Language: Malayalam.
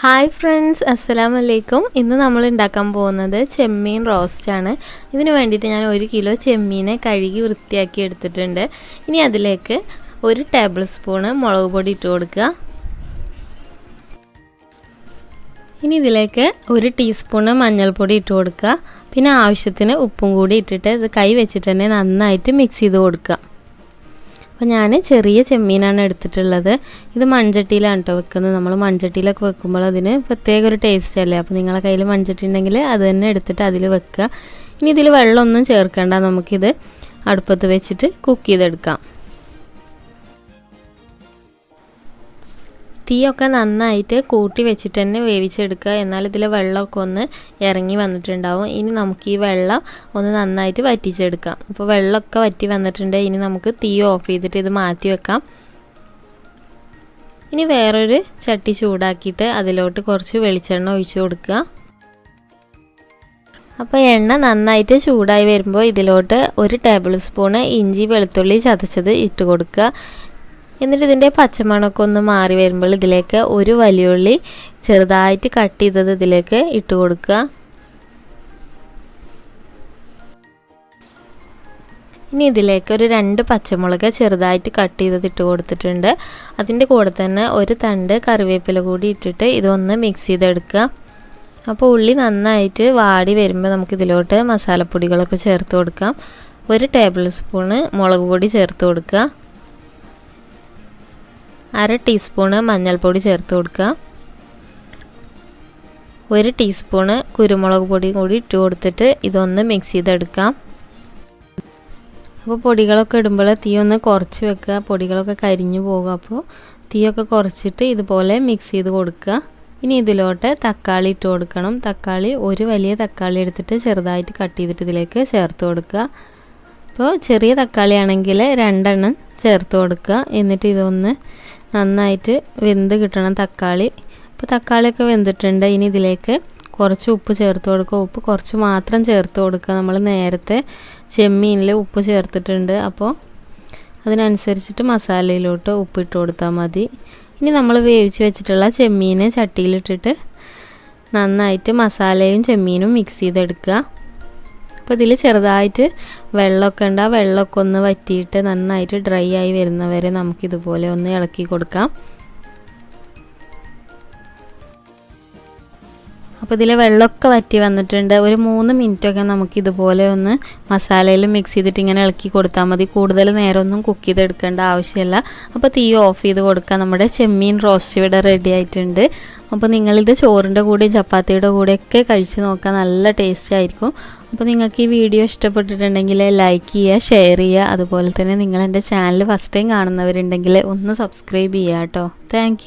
ഹായ് ഫ്രണ്ട്സ്, അസ്സലാമു അലൈക്കും. ഇന്ന് നമ്മൾ ഉണ്ടാക്കാൻ പോകുന്നത് ചെമ്മീൻ റോസ്റ്റാണ്. ഇതിന് വേണ്ടിയിട്ട് ഞാൻ 1 കിലോ ചെമ്മീനെ കഴുകി വൃത്തിയാക്കി എടുത്തിട്ടുണ്ട്. ഇനി അതിലേക്ക് 1 ടേബിൾ സ്പൂണ് മുളക് പൊടി ഇട്ട് കൊടുക്കുക. ഇനി ഇതിലേക്ക് 1 ടീസ്പൂണ് മഞ്ഞൾപ്പൊടി ഇട്ട് കൊടുക്കുക. പിന്നെ ആവശ്യത്തിന് ഉപ്പും കൂടി ഇട്ടിട്ട് ഇത് കൈ വെച്ചിട്ട് തന്നെ നന്നായിട്ട് മിക്സ് ചെയ്ത് കൊടുക്കുക. അപ്പോൾ ഞാൻ ചെറിയ ചെമ്മീനാണ് എടുത്തിട്ടുള്ളത്. ഇത് മൺചട്ടിയിലാണ് കേട്ടോ വെക്കുന്നത്. നമ്മൾ മൺചട്ടിയിലൊക്കെ വെക്കുമ്പോൾ അതിന് പ്രത്യേക ഒരു ടേസ്റ്റ് അല്ലേ. അപ്പോൾ നിങ്ങളുടെ കയ്യിൽ മൺചട്ടി ഉണ്ടെങ്കിൽ അത് തന്നെ എടുത്തിട്ട് അതിൽ വെക്കുക. ഇനി ഇതിൽ വെള്ളമൊന്നും ചേർക്കേണ്ട, നമുക്കിത് അടുപ്പത്ത് വെച്ചിട്ട് കുക്ക് ചെയ്തെടുക്കാം. തീയൊക്കെ നന്നായിട്ട് കൂട്ടി വെച്ചിട്ട് തന്നെ വേവിച്ചെടുക്കുക. എന്നാൽ ഇതിൽ വെള്ളമൊക്കെ ഒന്ന് ഇറങ്ങി വന്നിട്ടുണ്ടാവും. ഇനി നമുക്ക് ഈ വെള്ളം ഒന്ന് നന്നായിട്ട് വറ്റിച്ചെടുക്കാം. അപ്പോൾ വെള്ളമൊക്കെ വറ്റി വന്നിട്ടുണ്ട്. ഇനി നമുക്ക് തീ ഓഫ് ചെയ്തിട്ട് ഇത് മാറ്റി വെക്കാം. ഇനി വേറൊരു ചട്ടി ചൂടാക്കിയിട്ട് അതിലോട്ട് കുറച്ച് വെളിച്ചെണ്ണ ഒഴിച്ച് കൊടുക്കുക. അപ്പോൾ എണ്ണ നന്നായിട്ട് ചൂടായി വരുമ്പോൾ ഇതിലോട്ട് 1 ടേബിൾ സ്പൂണ് ഇഞ്ചി വെളുത്തുള്ളി ചതച്ചത് ഇട്ട് കൊടുക്കുക. എന്നിട്ട് ഇതിൻ്റെ പച്ചമണമൊക്കെ ഒന്ന് മാറി വരുമ്പോൾ ഇതിലേക്ക് 1 വലിയ ഉള്ളി ചെറുതായിട്ട് കട്ട് ചെയ്തത് ഇതിലേക്ക് ഇട്ട് കൊടുക്കുക. ഇനി ഇതിലേക്ക് ഒരു 2 പച്ചമുളക് ചെറുതായിട്ട് കട്ട് ചെയ്തത് ഇട്ട് കൊടുത്തിട്ടുണ്ട്. അതിൻ്റെ കൂടെ തന്നെ 1 തണ്ട് കറിവേപ്പില കൂടി ഇട്ടിട്ട് ഇതൊന്ന് മിക്സ് ചെയ്തെടുക്കുക. അപ്പോൾ ഉള്ളി നന്നായിട്ട് വാടി വരുമ്പോൾ നമുക്കിതിലോട്ട് മസാലപ്പൊടികളൊക്കെ ചേർത്ത് കൊടുക്കാം. 1 ടേബിൾ സ്പൂണ് മുളക് പൊടി ചേർത്ത് കൊടുക്കുക. 1/2 ടീസ്പൂണ് മഞ്ഞൾപ്പൊടി ചേർത്ത് കൊടുക്കുക. 1 ടീസ്പൂണ് കുരുമുളക് പൊടി കൂടി ഇട്ട് കൊടുത്തിട്ട് ഇതൊന്ന് മിക്സ് ചെയ്തെടുക്കാം. അപ്പോൾ പൊടികളൊക്കെ ഇടുമ്പോൾ തീ ഒന്ന് കുറച്ച് വെക്കുക, പൊടികളൊക്കെ കരിഞ്ഞു പോകും. അപ്പോൾ തീയൊക്കെ കുറച്ചിട്ട് ഇതുപോലെ മിക്സ് ചെയ്ത് കൊടുക്കുക. ഇനി ഇതിലോട്ട് തക്കാളി ഇട്ട് കൊടുക്കണം. തക്കാളി 1 വലിയ തക്കാളി എടുത്തിട്ട് ചെറുതായിട്ട് കട്ട് ചെയ്തിട്ട് ഇതിലേക്ക് ചേർത്ത് കൊടുക്കുക. അപ്പോൾ ചെറിയ തക്കാളി ആണെങ്കിൽ 2 എണ്ണം ചേർത്ത് കൊടുക്കുക. എന്നിട്ട് ഇതൊന്ന് നന്നായിട്ട് വെന്ത് കിട്ടണം തക്കാളി. ഇപ്പോൾ തക്കാളിയൊക്കെ വെന്തിട്ടുണ്ട്. ഇനി ഇതിലേക്ക് കുറച്ച് ഉപ്പ് ചേർത്ത് കൊടുക്കുക. ഉപ്പ് കുറച്ച് മാത്രം ചേർത്ത് കൊടുക്കുക. നമ്മൾ നേരത്തെ ചെമ്മീനിൽ ഉപ്പ് ചേർത്തിട്ടുണ്ട്. അപ്പോൾ അതിനനുസരിച്ചിട്ട് മസാലയിലോട്ട് ഉപ്പിട്ട് കൊടുത്താൽ മതി. ഇനി നമ്മൾ വേവിച്ച് വെച്ചിട്ടുള്ള ചെമ്മീനെ ചട്ടിയിലിട്ടിട്ട് നന്നായിട്ട് മസാലയും ചെമ്മീനും മിക്സ് ചെയ്തെടുക്കുക. അപ്പോൾ ഇതിൽ ചെറുതായിട്ട് വെള്ളമൊക്കെ ഉണ്ട്. ആ വെള്ളമൊക്കെ ഒന്ന് വറ്റിയിട്ട് നന്നായിട്ട് ഡ്രൈ ആയി വരുന്നവരെ നമുക്കിതുപോലെ ഒന്ന് ഇളക്കി കൊടുക്കാം. അപ്പോൾ ഇതിൽ വെള്ളമൊക്കെ വറ്റി വന്നിട്ടുണ്ട്. ഒരു 3 മിനിറ്റൊക്കെ നമുക്കിതുപോലെ ഒന്ന് മസാലയിൽ മിക്സ് ചെയ്തിട്ട് ഇങ്ങനെ ഇളക്കി കൊടുത്താൽ മതി. കൂടുതൽ നേരമൊന്നും കുക്ക് ചെയ്തെടുക്കേണ്ട ആവശ്യമില്ല. അപ്പോൾ തീ ഓഫ് ചെയ്ത് കൊടുക്കുക. നമ്മുടെ ചെമ്മീൻ റോസ്റ്റ് ഇവിടെ റെഡി ആയിട്ടുണ്ട്. അപ്പോൾ നിങ്ങളിത് ചോറിൻ്റെ കൂടെ ചപ്പാത്തിയുടെ കൂടെയൊക്കെ കഴിച്ച് നോക്കാൻ നല്ല ടേസ്റ്റ് ആയിരിക്കും. അപ്പോൾ നിങ്ങൾക്ക് ഈ വീഡിയോ ഇഷ്ടപ്പെട്ടിട്ടുണ്ടെങ്കിൽ ലൈക്ക് ചെയ്യുക, ഷെയർ ചെയ്യുക. അതുപോലെ തന്നെ നിങ്ങൾ എൻ്റെ ചാനൽ ഫസ്റ്റ് ടൈം കാണുന്നവരുണ്ടെങ്കിൽ ഒന്ന് സബ്സ്ക്രൈബ് ചെയ്യുക കേട്ടോ. താങ്ക്